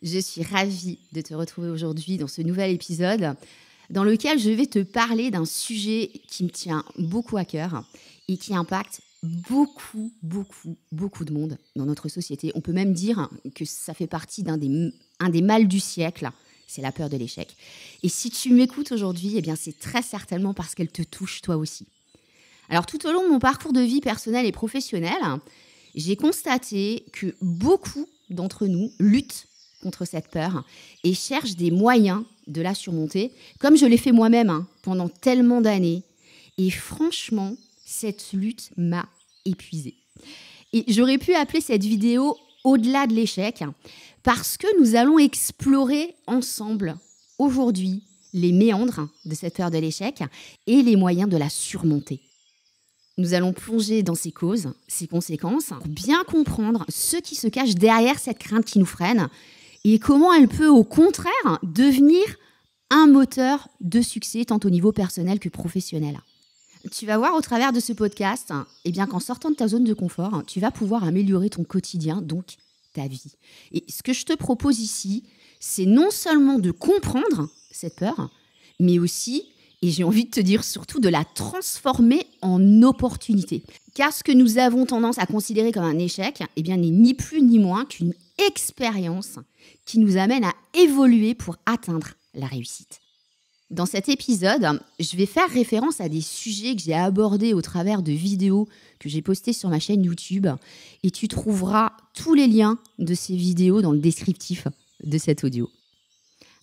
Je suis ravie de te retrouver aujourd'hui dans ce nouvel épisode dans lequel je vais te parler d'un sujet qui me tient beaucoup à cœur et qui impacte beaucoup de monde dans notre société. On peut même dire que ça fait partie d'un des mâles du siècle, c'est la peur de l'échec. Et si tu m'écoutes aujourd'hui, eh bien c'est très certainement parce qu'elle te touche toi aussi. Alors tout au long de mon parcours de vie personnel et professionnel, j'ai constaté que beaucoup d'entre nous luttent contre cette peur et cherchent des moyens de la surmonter, comme je l'ai fait moi-même pendant tellement d'années. Et franchement, cette lutte m'a épuisée. Et j'aurais pu appeler cette vidéo « Au-delà de l'échec » parce que nous allons explorer ensemble aujourd'hui les méandres de cette peur de l'échec et les moyens de la surmonter. Nous allons plonger dans ses causes, ses conséquences, pour bien comprendre ce qui se cache derrière cette crainte qui nous freine et comment elle peut au contraire devenir un moteur de succès tant au niveau personnel que professionnel. Tu vas voir au travers de ce podcast qu'en sortant de ta zone de confort, tu vas pouvoir améliorer ton quotidien, donc ta vie. Et ce que je te propose ici, c'est non seulement de comprendre cette peur, mais aussi, et j'ai envie de te dire surtout, de la transformer en opportunité. Car ce que nous avons tendance à considérer comme un échec, n'est ni plus ni moins qu'une expérience qui nous amène à évoluer pour atteindre la réussite. Dans cet épisode, je vais faire référence à des sujets que j'ai abordés au travers de vidéos que j'ai postées sur ma chaîne YouTube et tu trouveras tous les liens de ces vidéos dans le descriptif de cet audio.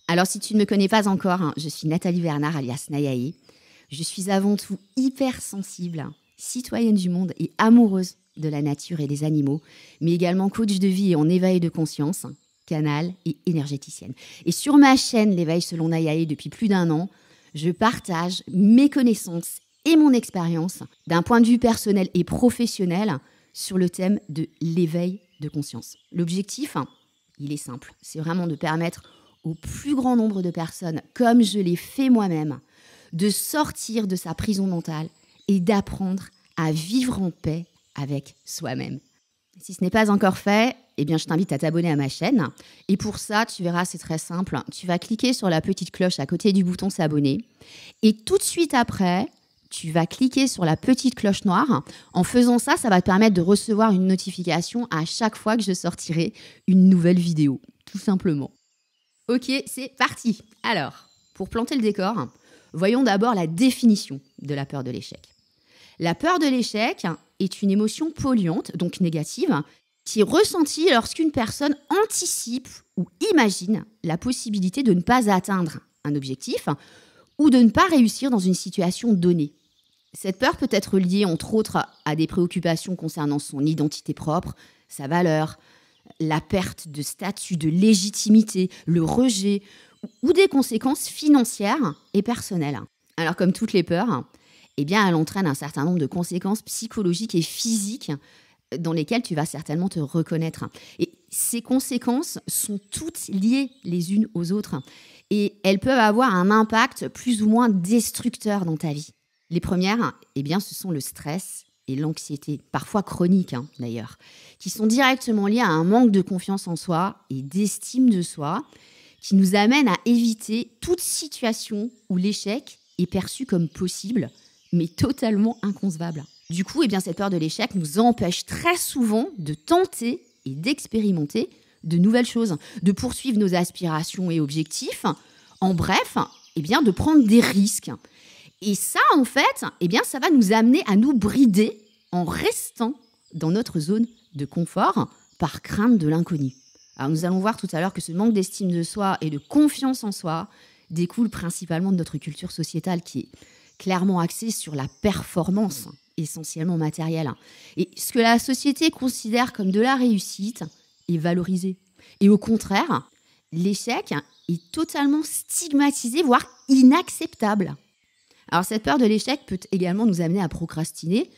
Alors si tu ne me connais pas encore, je suis Nathalie Bernard alias Nayae. Je suis avant tout hypersensible, citoyenne du monde et amoureuse de la nature et des animaux, mais également coach de vie et en éveil de conscience, canal et énergéticienne. Et sur ma chaîne L'éveil selon Nayae, depuis plus d'1 an, je partage mes connaissances et mon expérience d'un point de vue personnel et professionnel sur le thème de l'éveil de conscience. L'objectif, il est simple, c'est vraiment de permettre au plus grand nombre de personnes, comme je l'ai fait moi-même, de sortir de sa prison mentale et d'apprendre à vivre en paix avec soi-même. Si ce n'est pas encore fait, je t'invite à t'abonner à ma chaîne. Et pour ça, tu verras, c'est très simple. Tu vas cliquer sur la petite cloche à côté du bouton s'abonner. Et tout de suite après, tu vas cliquer sur la petite cloche noire. En faisant ça, ça va te permettre de recevoir une notification à chaque fois que je sortirai une nouvelle vidéo, tout simplement. Ok, c'est parti. Alors, pour planter le décor, voyons d'abord la définition de la peur de l'échec. La peur de l'échec est une émotion polluante, donc négative, qui est ressentie lorsqu'une personne anticipe ou imagine la possibilité de ne pas atteindre un objectif ou de ne pas réussir dans une situation donnée. Cette peur peut être liée, entre autres, à des préoccupations concernant son identité propre, sa valeur, la perte de statut, de légitimité, le rejet ou des conséquences financières et personnelles. Alors, comme toutes les peurs, elle entraîne un certain nombre de conséquences psychologiques et physiques dans lesquelles tu vas certainement te reconnaître. Et ces conséquences sont toutes liées les unes aux autres et elles peuvent avoir un impact plus ou moins destructeur dans ta vie. Les premières, ce sont le stress et l'anxiété, parfois chroniques d'ailleurs, qui sont directement liées à un manque de confiance en soi et d'estime de soi qui nous amènent à éviter toute situation où l'échec est perçu comme possible, mais totalement inconcevable. Du coup, cette peur de l'échec nous empêche très souvent de tenter et d'expérimenter de nouvelles choses, de poursuivre nos aspirations et objectifs, en bref, de prendre des risques. Et ça, en fait, ça va nous amener à nous brider en restant dans notre zone de confort par crainte de l'inconnu. Alors, nous allons voir tout à l'heure que ce manque d'estime de soi et de confiance en soi découle principalement de notre culture sociétale qui est clairement axée sur la performance, essentiellement matérielle. Et ce que la société considère comme de la réussite est valorisé. Et au contraire, l'échec est totalement stigmatisé, voire inacceptable. Alors cette peur de l'échec peut également nous amener à procrastiner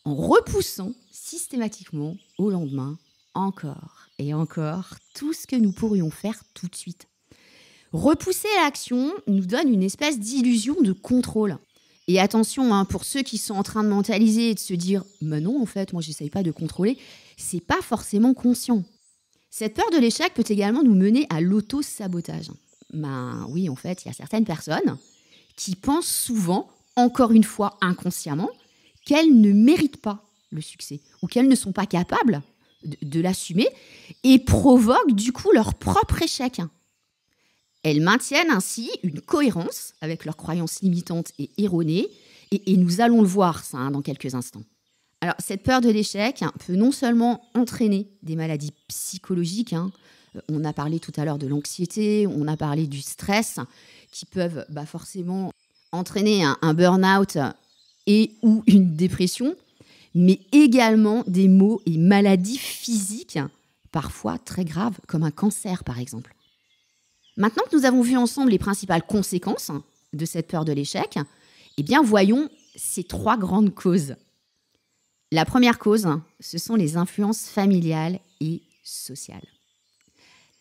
en repoussant systématiquement au lendemain encore et encore tout ce que nous pourrions faire tout de suite. Repousser l'action nous donne une espèce d'illusion de contrôle. Et attention, pour ceux qui sont en train de mentaliser et de se dire « Mais non, en fait, moi, j'essaye pas de contrôler », c'est pas forcément conscient. Cette peur de l'échec peut également nous mener à l'auto-sabotage. Ben oui, en fait, il y a certaines personnes qui pensent souvent, encore une fois inconsciemment, qu'elles ne méritent pas le succès ou qu'elles ne sont pas capables de l'assumer et provoquent du coup leur propre échec. Elles maintiennent ainsi une cohérence avec leurs croyances limitantes et erronées et nous allons le voir ça dans quelques instants. Alors cette peur de l'échec peut non seulement entraîner des maladies psychologiques, on a parlé tout à l'heure de l'anxiété, on a parlé du stress, qui peuvent forcément entraîner un burn-out et ou une dépression, mais également des maux et maladies physiques, parfois très graves, comme un cancer par exemple. Maintenant que nous avons vu ensemble les principales conséquences de cette peur de l'échec, eh bien voyons ces 3 grandes causes. La première cause, ce sont les influences familiales et sociales.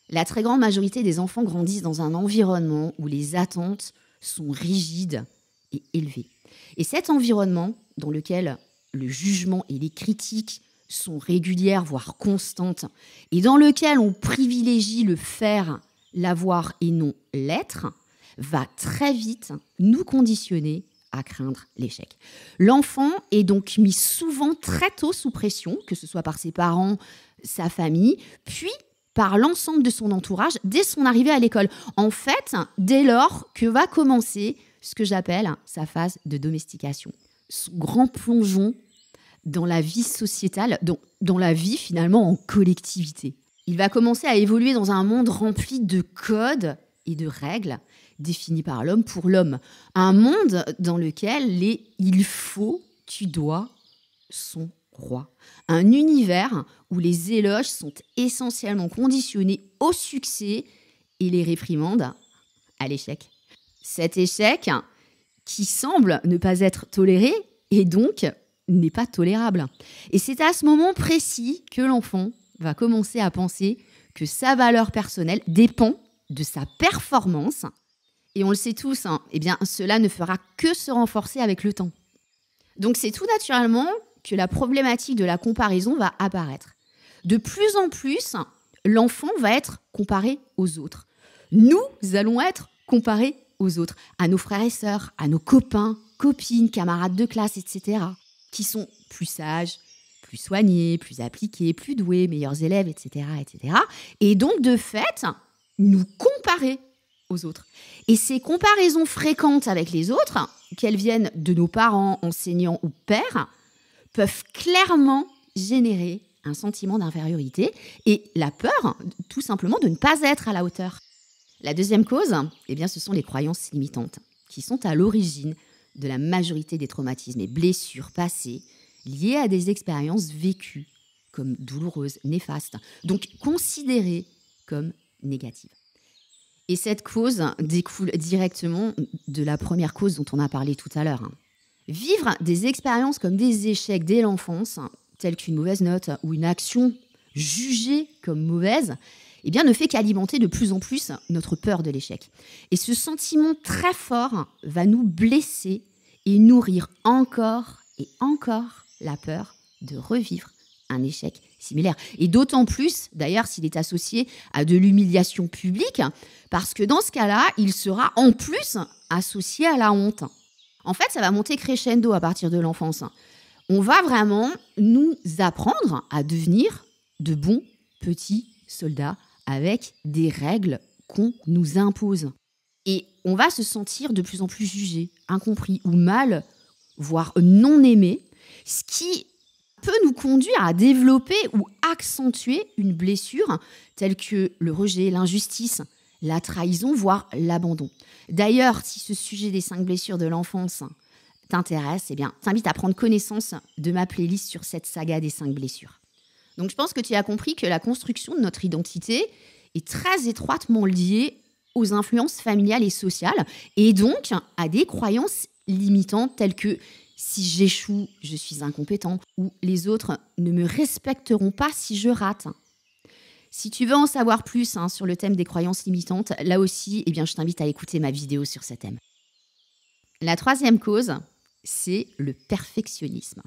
La très grande majorité des enfants grandissent dans un environnement où les attentes sont rigides et élevées. Et cet environnement dans lequel le jugement et les critiques sont régulières, voire constantes, et dans lequel on privilégie le faire, l'avoir et non l'être, va très vite nous conditionner à craindre l'échec. L'enfant est donc mis souvent très tôt sous pression, que ce soit par ses parents, sa famille, puis par l'ensemble de son entourage dès son arrivée à l'école. En fait, dès lors que va commencer ce que j'appelle sa phase de domestication. Son grand plongeon dans la vie sociétale, dans la vie finalement en collectivité. Il va commencer à évoluer dans un monde rempli de codes et de règles définis par l'homme pour l'homme. Un monde dans lequel les « il faut »,« tu dois » sont rois. Un univers où les éloges sont essentiellement conditionnés au succès et les réprimandes à l'échec. Cet échec qui semble ne pas être toléré et donc n'est pas tolérable. Et c'est à ce moment précis que l'enfant va commencer à penser que sa valeur personnelle dépend de sa performance. Et on le sait tous, eh bien, cela ne fera que se renforcer avec le temps. Donc c'est tout naturellement que la problématique de la comparaison va apparaître. De plus en plus, l'enfant va être comparé aux autres. Nous allons être comparés aux autres, à nos frères et sœurs, à nos copains, copines, camarades de classe, etc., qui sont plus sages, plus soignés, plus appliqués, plus doués, meilleurs élèves, etc., etc. Et donc, de fait, nous comparer aux autres. Et ces comparaisons fréquentes avec les autres, qu'elles viennent de nos parents, enseignants ou pères, peuvent clairement générer un sentiment d'infériorité et la peur, tout simplement, de ne pas être à la hauteur. La deuxième cause, eh bien, ce sont les croyances limitantes, qui sont à l'origine de la majorité des traumatismes et blessures passées liées à des expériences vécues comme douloureuses, néfastes, donc considérées comme négatives. Et cette cause découle directement de la première cause dont on a parlé tout à l'heure. Vivre des expériences comme des échecs dès l'enfance, telles qu'une mauvaise note ou une action jugée comme mauvaise, eh bien, ne fait qu'alimenter de plus en plus notre peur de l'échec. Et ce sentiment très fort va nous blesser et nourrir encore et encore la peur de revivre un échec similaire. Et d'autant plus, d'ailleurs, s'il est associé à de l'humiliation publique, parce que dans ce cas-là, il sera en plus associé à la honte. En fait, ça va monter crescendo à partir de l'enfance. On va vraiment nous apprendre à devenir de bons petits soldats avec des règles qu'on nous impose. Et on va se sentir de plus en plus jugé, incompris ou mal, voire non aimé, ce qui peut nous conduire à développer ou accentuer une blessure telle que le rejet, l'injustice, la trahison, voire l'abandon. D'ailleurs, si ce sujet des 5 blessures de l'enfance t'intéresse, eh bien, t'invite à prendre connaissance de ma playlist sur cette saga des 5 blessures. Donc, je pense que tu as compris que la construction de notre identité est très étroitement liée aux influences familiales et sociales et donc à des croyances limitantes telles que si j'échoue, je suis incompétent ou les autres ne me respecteront pas si je rate. Si tu veux en savoir plus sur le thème des croyances limitantes, là aussi, eh bien, je t'invite à écouter ma vidéo sur ce thème. La troisième cause, c'est le perfectionnisme.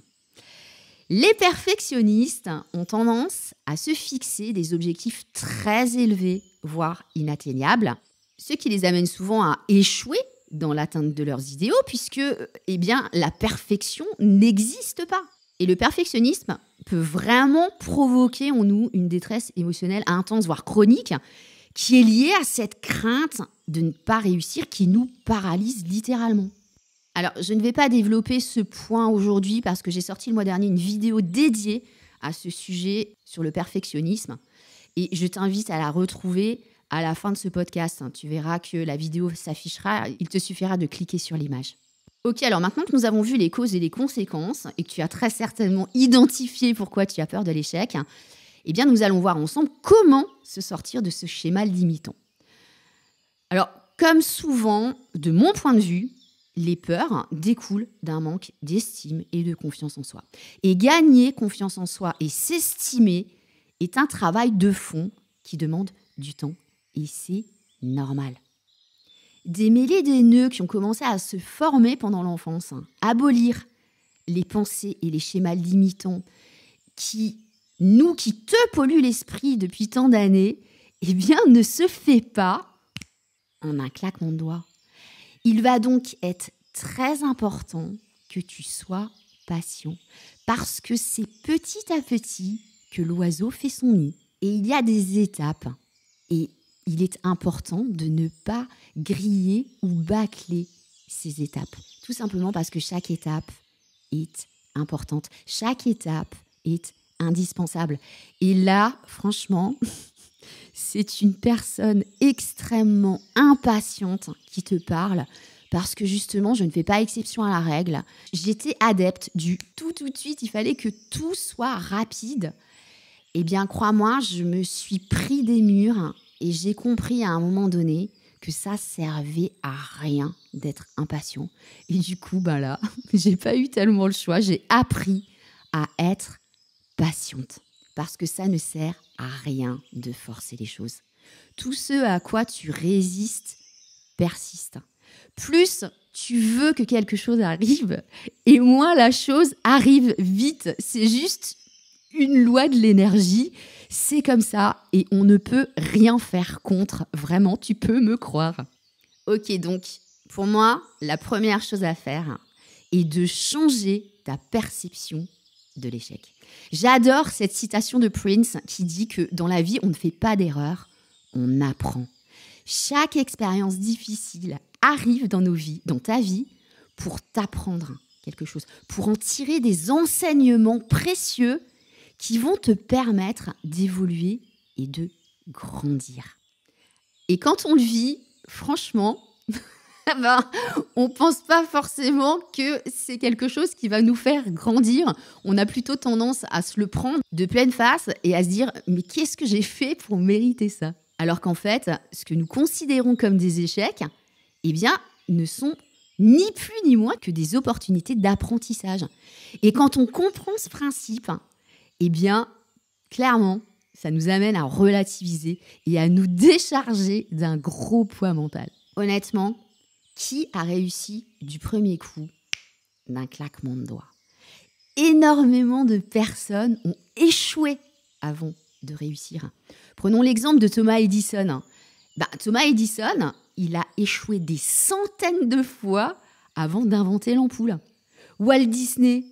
Les perfectionnistes ont tendance à se fixer des objectifs très élevés, voire inatteignables, ce qui les amène souvent à échouer dans l'atteinte de leurs idéaux, puisque la perfection n'existe pas. Et le perfectionnisme peut vraiment provoquer en nous une détresse émotionnelle intense, voire chronique, qui est liée à cette crainte de ne pas réussir qui nous paralyse littéralement. Alors, je ne vais pas développer ce point aujourd'hui parce que j'ai sorti le mois dernier une vidéo dédiée à ce sujet sur le perfectionnisme. Et je t'invite à la retrouver à la fin de ce podcast. Tu verras que la vidéo s'affichera. Il te suffira de cliquer sur l'image. Ok, alors maintenant que nous avons vu les causes et les conséquences et que tu as très certainement identifié pourquoi tu as peur de l'échec, nous allons voir ensemble comment se sortir de ce schéma limitant. Alors, comme souvent, de mon point de vue, les peurs découlent d'un manque d'estime et de confiance en soi. Et gagner confiance en soi et s'estimer est un travail de fond qui demande du temps. Et c'est normal. Démêler des nœuds qui ont commencé à se former pendant l'enfance, abolir les pensées et les schémas limitants qui te polluent l'esprit depuis tant d'années, ne se fait pas en un claquement de doigts. Il va donc être très important que tu sois patient parce que c'est petit à petit que l'oiseau fait son nid. Et il y a des étapes et il est important de ne pas griller ou bâcler ces étapes. Tout simplement parce que chaque étape est importante. Chaque étape est indispensable. Et là, franchement, c'est une personne extrêmement impatiente qui te parle parce que justement, je ne fais pas exception à la règle. J'étais adepte du tout de suite, il fallait que tout soit rapide. Crois-moi, je me suis pris des murs et j'ai compris à un moment donné que ça servait à rien d'être impatient. Et du coup, j'ai pas eu tellement le choix. J'ai appris à être patiente parce que ça ne sert à rien de forcer les choses. Tout ce à quoi tu résistes persiste. Plus tu veux que quelque chose arrive, et moins la chose arrive vite. C'est juste une loi de l'énergie. C'est comme ça et on ne peut rien faire contre. Vraiment, tu peux me croire. Ok, donc pour moi, la première chose à faire est de changer ta perception de l'échec. J'adore cette citation de Prince qui dit que dans la vie, on ne fait pas d'erreurs, on apprend. Chaque expérience difficile arrive dans nos vies, dans ta vie, pour t'apprendre quelque chose, pour en tirer des enseignements précieux qui vont te permettre d'évoluer et de grandir. Et quand on le vit, franchement, on ne pense pas forcément que c'est quelque chose qui va nous faire grandir. On a plutôt tendance à se le prendre de pleine face et à se dire « mais qu'est-ce que j'ai fait pour mériter ça ?» Alors qu'en fait, ce que nous considérons comme des échecs, ne sont ni plus ni moins que des opportunités d'apprentissage. Et quand on comprend ce principe, clairement, ça nous amène à relativiser et à nous décharger d'un gros poids mental. Honnêtement, qui a réussi du premier coup d'un claquement de doigts ? Énormément de personnes ont échoué avant de réussir. Prenons l'exemple de Thomas Edison. Thomas Edison, il a échoué des centaines de fois avant d'inventer l'ampoule. Walt Disney,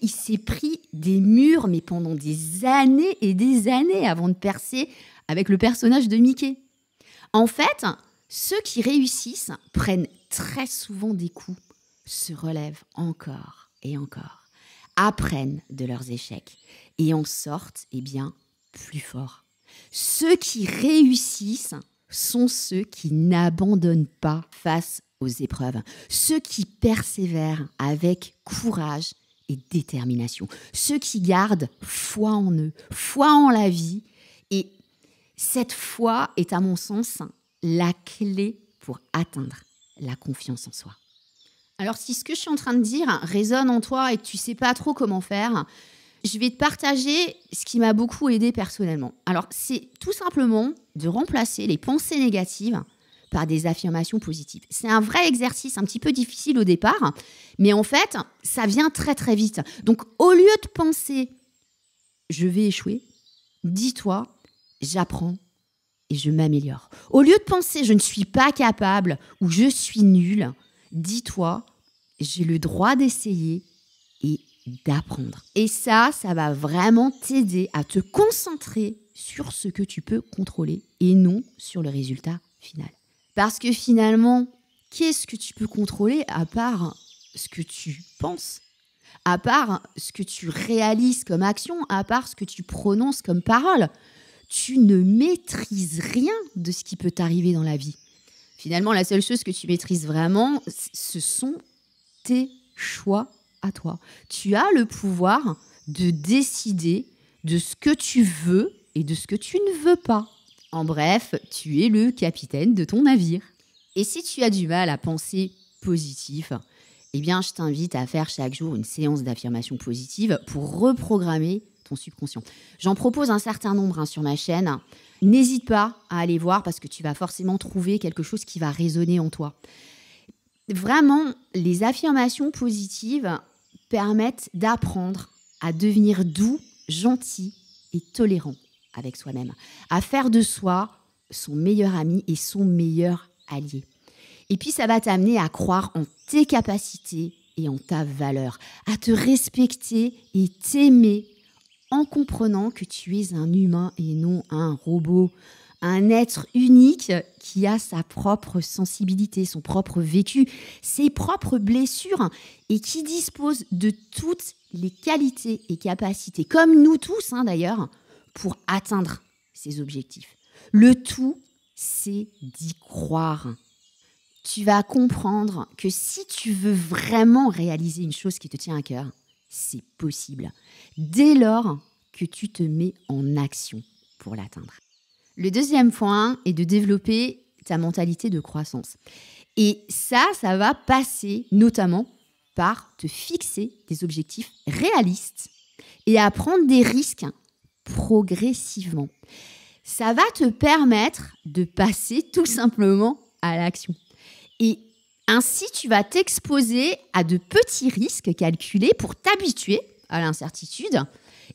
il s'est pris des murs, mais pendant des années et des années avant de percer avec le personnage de Mickey. En fait, ceux qui réussissent prennent très souvent des coups, se relèvent encore et encore, apprennent de leurs échecs et en sortent, plus forts. Ceux qui réussissent sont ceux qui n'abandonnent pas face aux épreuves, ceux qui persévèrent avec courage et détermination, ceux qui gardent foi en eux, foi en la vie. Et cette foi est, à mon sens, la clé pour atteindre la confiance en soi. Alors, si ce que je suis en train de dire résonne en toi et que tu ne sais pas trop comment faire, je vais te partager ce qui m'a beaucoup aidé personnellement. Alors, c'est tout simplement de remplacer les pensées négatives par des affirmations positives. C'est un vrai exercice un petit peu difficile au départ, mais en fait, ça vient très très vite. Donc, au lieu de penser « je vais échouer », dis-toi « j'apprends et je m'améliore ». Au lieu de penser « je ne suis pas capable » ou « je suis nul », dis-toi « j'ai le droit d'essayer et d'apprendre ». Et ça va vraiment t'aider à te concentrer sur ce que tu peux contrôler et non sur le résultat final. Parce que finalement, qu'est-ce que tu peux contrôler à part ce que tu penses, à part ce que tu réalises comme action, à part ce que tu prononces comme parole? Tu ne maîtrises rien de ce qui peut t'arriver dans la vie. Finalement, la seule chose que tu maîtrises vraiment, ce sont tes choix à toi. Tu as le pouvoir de décider de ce que tu veux et de ce que tu ne veux pas. En bref, tu es le capitaine de ton navire. Et si tu as du mal à penser positif, eh bien, je t'invite à faire chaque jour une séance d'affirmation positive pour reprogrammer ton subconscient. J'en propose un certain nombre sur ma chaîne. N'hésite pas à aller voir parce que tu vas forcément trouver quelque chose qui va résonner en toi. Vraiment, les affirmations positives permettent d'apprendre à devenir doux, gentil et tolérant avec soi-même, à faire de soi son meilleur ami et son meilleur allié. Et puis, ça va t'amener à croire en tes capacités et en ta valeur, à te respecter et t'aimer en comprenant que tu es un humain et non un robot, un être unique qui a sa propre sensibilité, son propre vécu, ses propres blessures et qui dispose de toutes les qualités et capacités, comme nous tous d'ailleurs, pour atteindre ses objectifs. Le tout, c'est d'y croire. Tu vas comprendre que si tu veux vraiment réaliser une chose qui te tient à cœur, c'est possible. Dès lors que tu te mets en action pour l'atteindre. Le deuxième point est de développer ta mentalité de croissance. Et ça va passer notamment par te fixer des objectifs réalistes et à prendre des risques progressivement. Ça va te permettre de passer tout simplement à l'action. Et ainsi, tu vas t'exposer à de petits risques calculés pour t'habituer à l'incertitude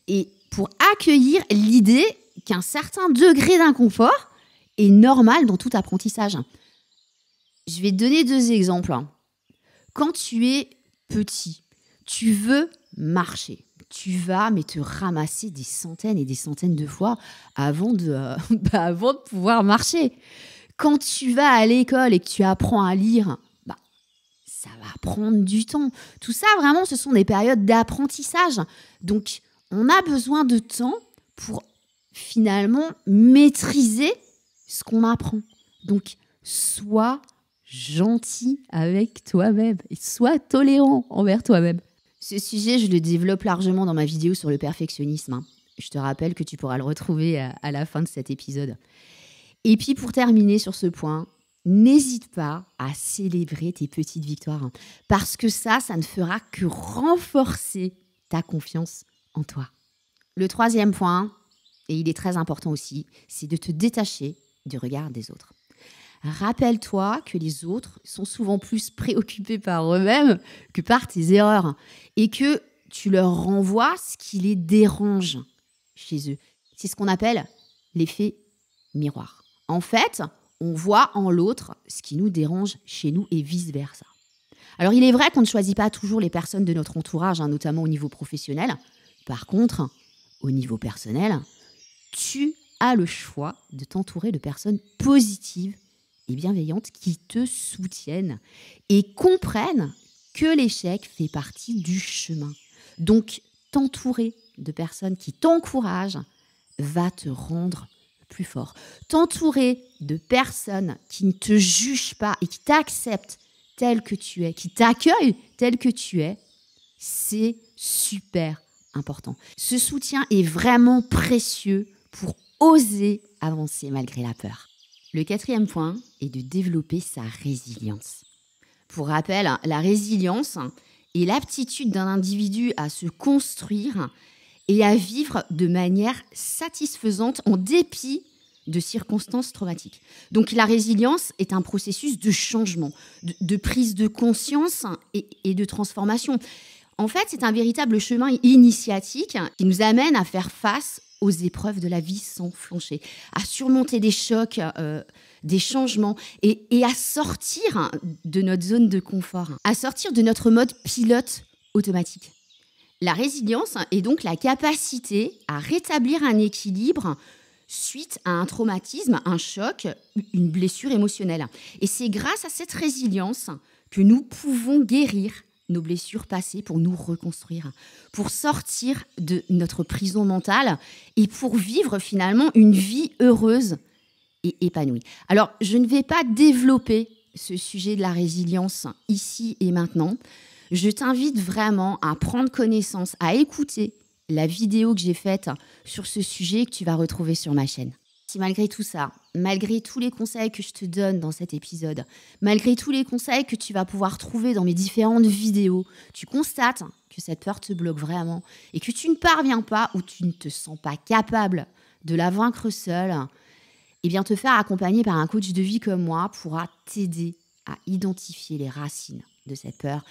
et pour accueillir l'idée qu'un certain degré d'inconfort est normal dans tout apprentissage. Je vais te donner 2 exemples. Quand tu es petit, tu veux marcher. Tu vas te ramasser des centaines et des centaines de fois avant de pouvoir marcher. Quand tu vas à l'école et que tu apprends à lire, ça va prendre du temps. Tout ça, vraiment, ce sont des périodes d'apprentissage. Donc, on a besoin de temps pour finalement maîtriser ce qu'on apprend. Donc, sois gentil avec toi-même et sois tolérant envers toi-même. Ce sujet, je le développe largement dans ma vidéo sur le perfectionnisme. Je te rappelle que tu pourras le retrouver à la fin de cet épisode. Et puis, pour terminer sur ce point, n'hésite pas à célébrer tes petites victoires parce que ça ne fera que renforcer ta confiance en toi. Le 3e point, et il est très important aussi, c'est de te détacher du regard des autres. Rappelle-toi que les autres sont souvent plus préoccupés par eux-mêmes que par tes erreurs et que tu leur renvoies ce qui les dérange chez eux. C'est ce qu'on appelle l'effet miroir. En fait, on voit en l'autre ce qui nous dérange chez nous et vice-versa. Alors, il est vrai qu'on ne choisit pas toujours les personnes de notre entourage, notamment au niveau professionnel. Par contre, au niveau personnel, tu as le choix de t'entourer de personnes positives et bienveillantes qui te soutiennent et comprennent que l'échec fait partie du chemin. Donc, t'entourer de personnes qui t'encouragent va te rendre plus fort. T'entourer de personnes qui ne te jugent pas et qui t'acceptent tel que tu es, qui t'accueillent tel que tu es, c'est super important. Ce soutien est vraiment précieux pour oser avancer malgré la peur. Le 4e point est de développer sa résilience. Pour rappel, la résilience est l'aptitude d'un individu à se construire et à vivre de manière satisfaisante en dépit de circonstances traumatiques. Donc la résilience est un processus de changement, de prise de conscience et de transformation. En fait, c'est un véritable chemin initiatique qui nous amène à faire face aux épreuves de la vie sans flancher, à surmonter des chocs, des changements et à sortir de notre zone de confort, à sortir de notre mode pilote automatique. La résilience est donc la capacité à rétablir un équilibre suite à un traumatisme, un choc, une blessure émotionnelle. Et c'est grâce à cette résilience que nous pouvons guérir nos blessures passées pour nous reconstruire, pour sortir de notre prison mentale et pour vivre finalement une vie heureuse et épanouie. Alors, je ne vais pas développer ce sujet de la résilience ici et maintenant. Je t'invite vraiment à prendre connaissance, à écouter la vidéo que j'ai faite sur ce sujet que tu vas retrouver sur ma chaîne. Si malgré tout ça, malgré tous les conseils que je te donne dans cet épisode, malgré tous les conseils que tu vas pouvoir trouver dans mes différentes vidéos, tu constates que cette peur te bloque vraiment et que tu ne parviens pas ou tu ne te sens pas capable de la vaincre seule, eh bien te faire accompagner par un coach de vie comme moi pourra t'aider à identifier les racines de cette peur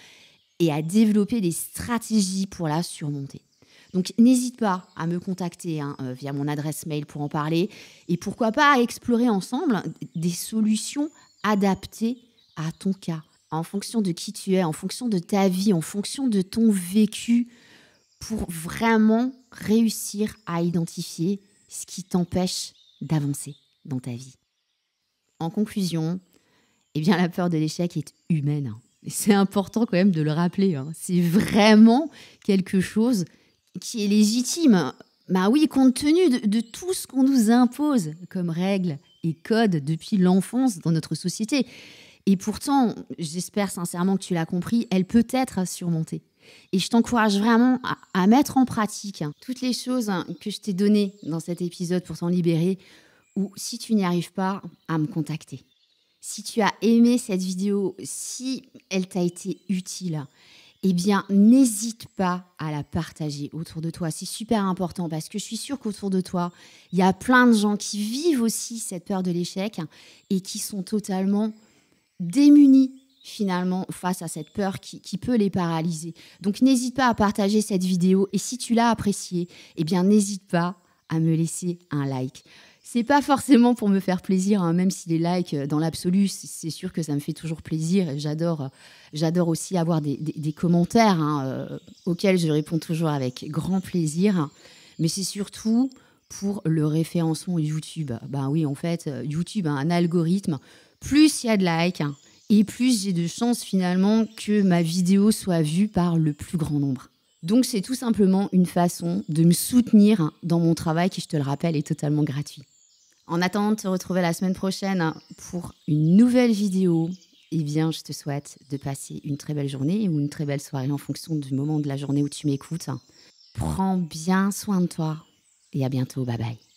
et à développer des stratégies pour la surmonter. Donc, n'hésite pas à me contacter via mon adresse mail pour en parler et pourquoi pas à explorer ensemble des solutions adaptées à ton cas, en fonction de qui tu es, en fonction de ta vie, en fonction de ton vécu, pour vraiment réussir à identifier ce qui t'empêche d'avancer dans ta vie. En conclusion, eh bien, la peur de l'échec est humaine. Et c'est important quand même de le rappeler. C'est vraiment quelque chose qui est légitime. Bah oui, compte tenu de tout ce qu'on nous impose comme règles et codes depuis l'enfance dans notre société. Et pourtant, j'espère sincèrement que tu l'as compris, elle peut être surmontée. Et je t'encourage vraiment à mettre en pratique toutes les choses que je t'ai données dans cet épisode pour t'en libérer, ou si tu n'y arrives pas, à me contacter. Si tu as aimé cette vidéo, si elle t'a été utile, eh bien, n'hésite pas à la partager autour de toi. C'est super important parce que je suis sûre qu'autour de toi, il y a plein de gens qui vivent aussi cette peur de l'échec et qui sont totalement démunis finalement face à cette peur qui peut les paralyser. Donc, n'hésite pas à partager cette vidéo et si tu l'as appréciée, eh bien, n'hésite pas à me laisser un like. C'est pas forcément pour me faire plaisir, même si les likes, dans l'absolu, c'est sûr que ça me fait toujours plaisir. Et j'adore aussi avoir des commentaires auxquels je réponds toujours avec grand plaisir. Mais c'est surtout pour le référencement YouTube. Ben oui, en fait, YouTube a un algorithme. Plus il y a de likes et plus j'ai de chances finalement que ma vidéo soit vue par le plus grand nombre. Donc, c'est tout simplement une façon de me soutenir dans mon travail qui, je te le rappelle, est totalement gratuit. En attendant de te retrouver la semaine prochaine pour une nouvelle vidéo, eh bien, je te souhaite de passer une très belle journée ou une très belle soirée en fonction du moment de la journée où tu m'écoutes. Prends bien soin de toi et à bientôt. Bye bye.